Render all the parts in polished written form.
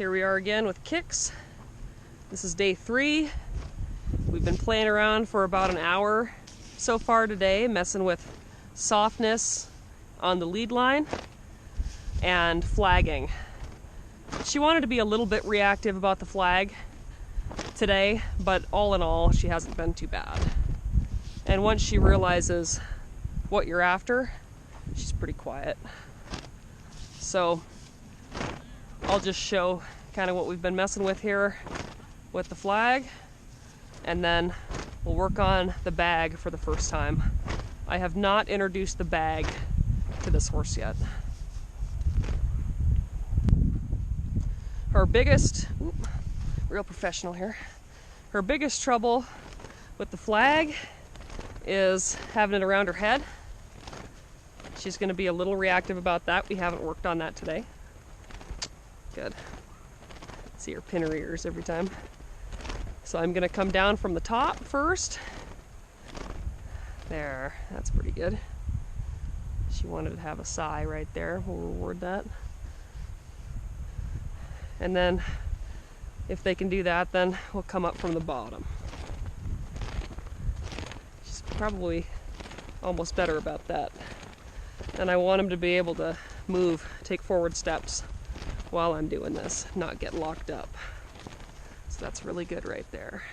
Here we are again with Kiks. This is day 3. We've been playing around for about an hour so far today, messing with softness on the lead line and flagging. She wanted to be a little bit reactive about the flag today, but all in all, she hasn't been too bad. And once she realizes what you're after, she's pretty quiet. So I'll just show kind of what we've been messing with here with the flag, and then we'll work on the bag for the first time. I have not introduced the bag to this horse yet. Her biggest, real professional here, her biggest trouble with the flag is having it around her head. She's going to be a little reactive about that. We haven't worked on that today. Good. See her pin her ears every time. So I'm going to come down from the top first. There, that's pretty good. She wanted to have a sigh right there. We'll reward that. And then if they can do that, then we'll come up from the bottom. She's probably almost better about that. And I want him to be able to move, take forward steps while I'm doing this, not get locked up. So that's really good right there.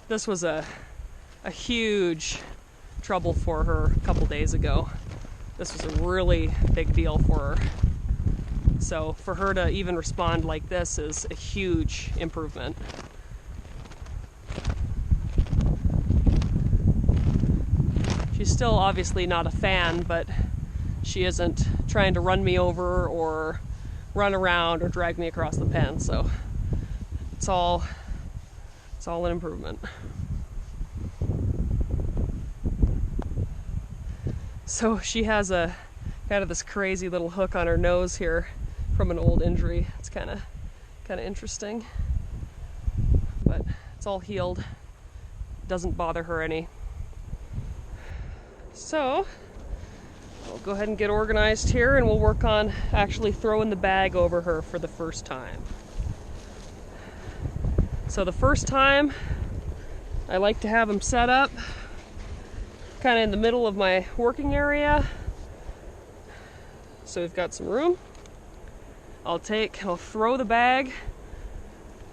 This was a huge trouble for her a couple days ago. This was a really big deal for her. So for her to even respond like this is a huge improvement. She's still obviously not a fan, but she isn't trying to run me over or run around or drag me across the pen, so it's all an improvement. So she has a kind of this crazy little hook on her nose here from an old injury. It's kind of interesting, but it's all healed. Doesn't bother her any. So we'll go ahead and get organized here, and we'll work on actually throwing the bag over her for the first time. So the first time, I like to have them set up kind of in the middle of my working area, so we've got some room. I'll throw the bag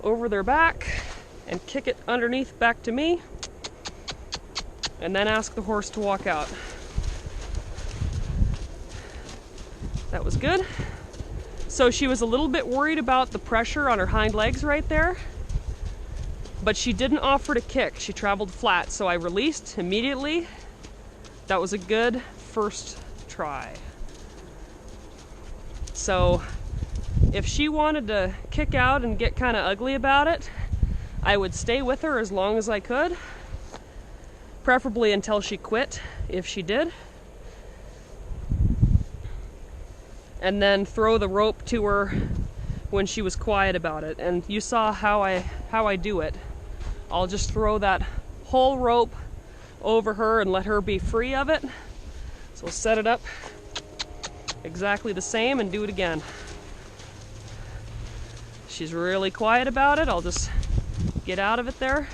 over their back and kick it underneath back to me, and then ask the horse to walk out. That was good. So she was a little bit worried about the pressure on her hind legs right there, but she didn't offer to kick. She traveled flat, so I released immediately. That was a good first try. So if she wanted to kick out and get kind of ugly about it, I would stay with her as long as I could, preferably until she quit, if she did, and then throw the rope to her when she was quiet about it. And you saw how I do it. I'll just throw that whole rope over her and let her be free of it. So we'll set it up exactly the same and do it again. She's really quiet about it. I'll just get out of it there,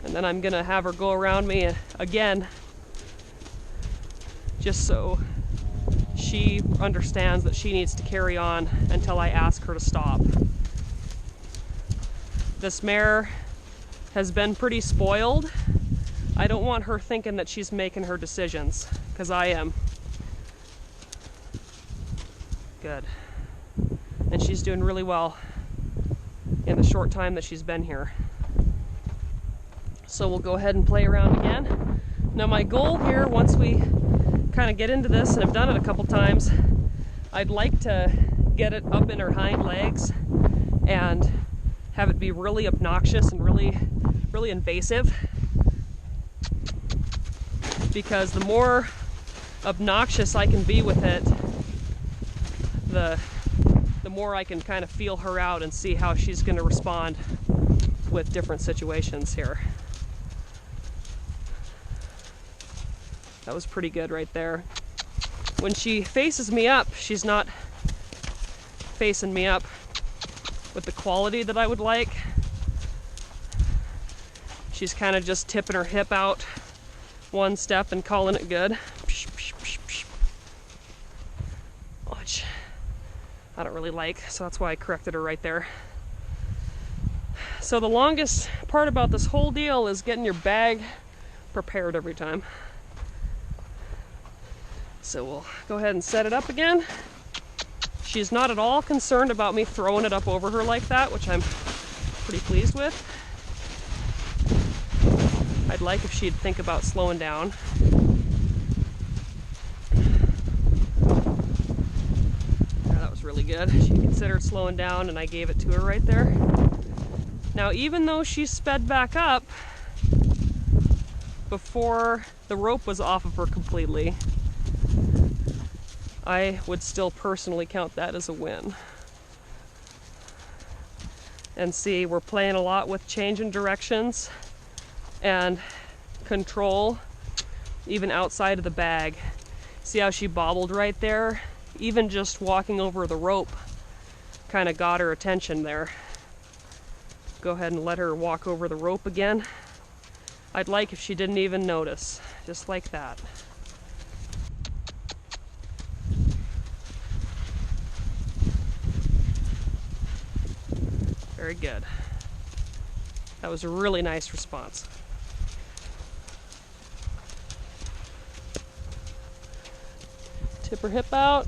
and then I'm gonna have her go around me again, just so she understands that she needs to carry on until I ask her to stop. This mare has been pretty spoiled. I don't want her thinking that she's making her decisions, because I am. Good. And she's doing really well in the short time that she's been here. So we'll go ahead and play around again. Now my goal here, once we kind of get into this, and I've done it a couple times, I'd like to get it up in her hind legs and have it be really obnoxious and really invasive. Because the more obnoxious I can be with it, the more I can kind of feel her out and see how she's going to respond with different situations here. That was pretty good right there. When she faces me up, she's not facing me up with the quality that I would like. She's kind of just tipping her hip out one step and calling it good. Which I don't really like, so that's why I corrected her right there. So the longest part about this whole deal is getting your bag prepared every time. So we'll go ahead and set it up again. She's not at all concerned about me throwing it up over her like that, which I'm pretty pleased with. I'd like if she'd think about slowing down. Yeah, that was really good. She considered slowing down and I gave it to her right there. Now, even though she sped back up before the rope was off of her completely, I would still personally count that as a win. And see, we're playing a lot with changing directions and control, even outside of the bag. See how she bobbled right there? Even just walking over the rope kind of got her attention there. Go ahead and let her walk over the rope again. I'd like if she didn't even notice, just like that. Very good. That was a really nice response. Tip her hip out.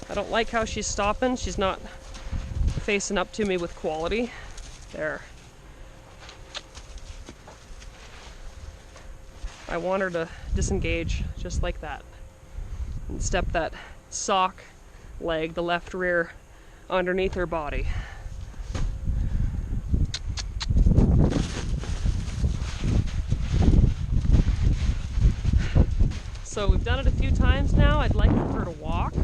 I don't like how she's stopping. She's not facing up to me with quality. There. I want her to disengage just like that. And step that sock leg, the left rear, underneath her body. So we've done it a few times now. I'd like for her to walk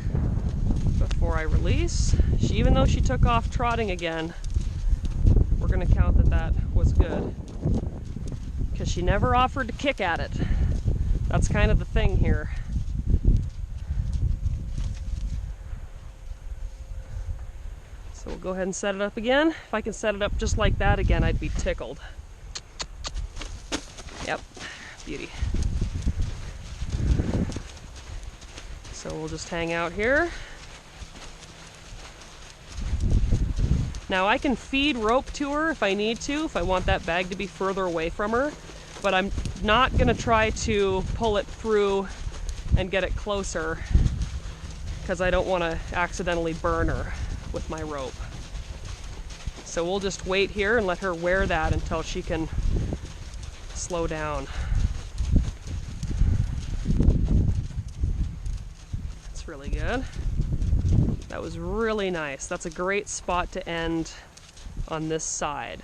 before I release. Even though she took off trotting again, we're going to count that that was good. Because she never offered to kick at it. That's kind of the thing here. So we'll go ahead and set it up again. If I can set it up just like that again, I'd be tickled. Yep, beauty. So we'll just hang out here. Now I can feed rope to her if I need to, if I want that bag to be further away from her, but I'm not gonna try to pull it through and get it closer because I don't want to accidentally burn her with my rope. So we'll just wait here and let her wear that until she can slow down. Really good. That was really nice. That's a great spot to end on this side.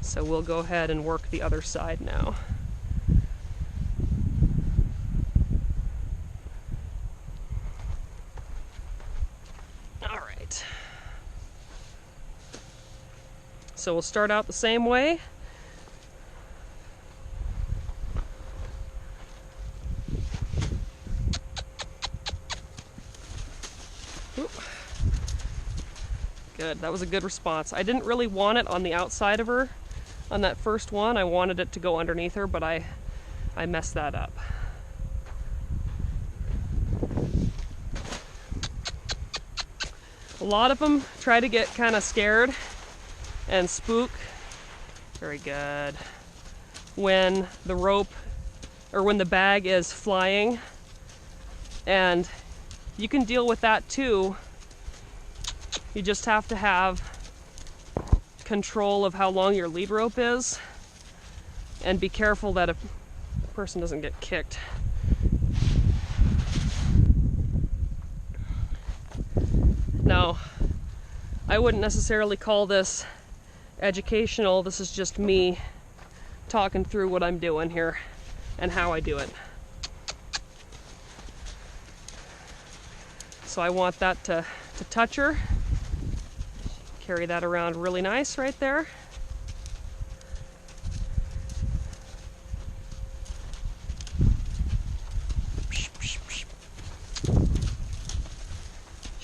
So we'll go ahead and work the other side now. All right. So we'll start out the same way. Good. That was a good response. I didn't really want it on the outside of her on that first one. I wanted it to go underneath her, but I messed that up. A lot of them try to get kind of scared and spook. Very good. When the rope or when the bag is flying, and you can deal with that too. You just have to have control of how long your lead rope is and be careful that a person doesn't get kicked. Now, I wouldn't necessarily call this educational. This is just me talking through what I'm doing here and how I do it. So I want that to touch her. Carry that around really nice right there.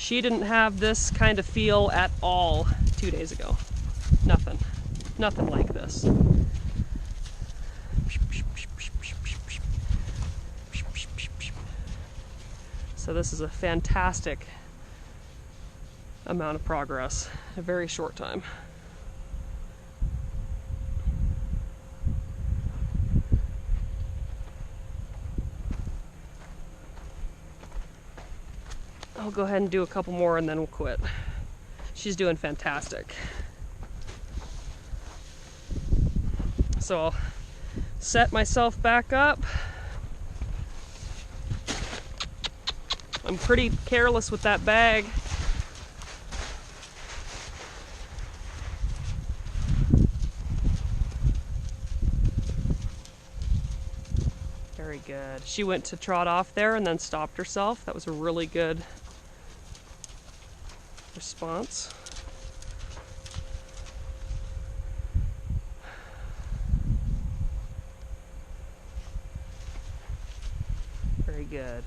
She didn't have this kind of feel at all 2 days ago. Nothing. Nothing like this. So this is a fantastic amount of progress in a very short time. I'll go ahead and do a couple more and then we'll quit. She's doing fantastic. So I'll set myself back up. I'm pretty careless with that bag. Very good. She went to trot off there and then stopped herself. That was a really good response. Very good.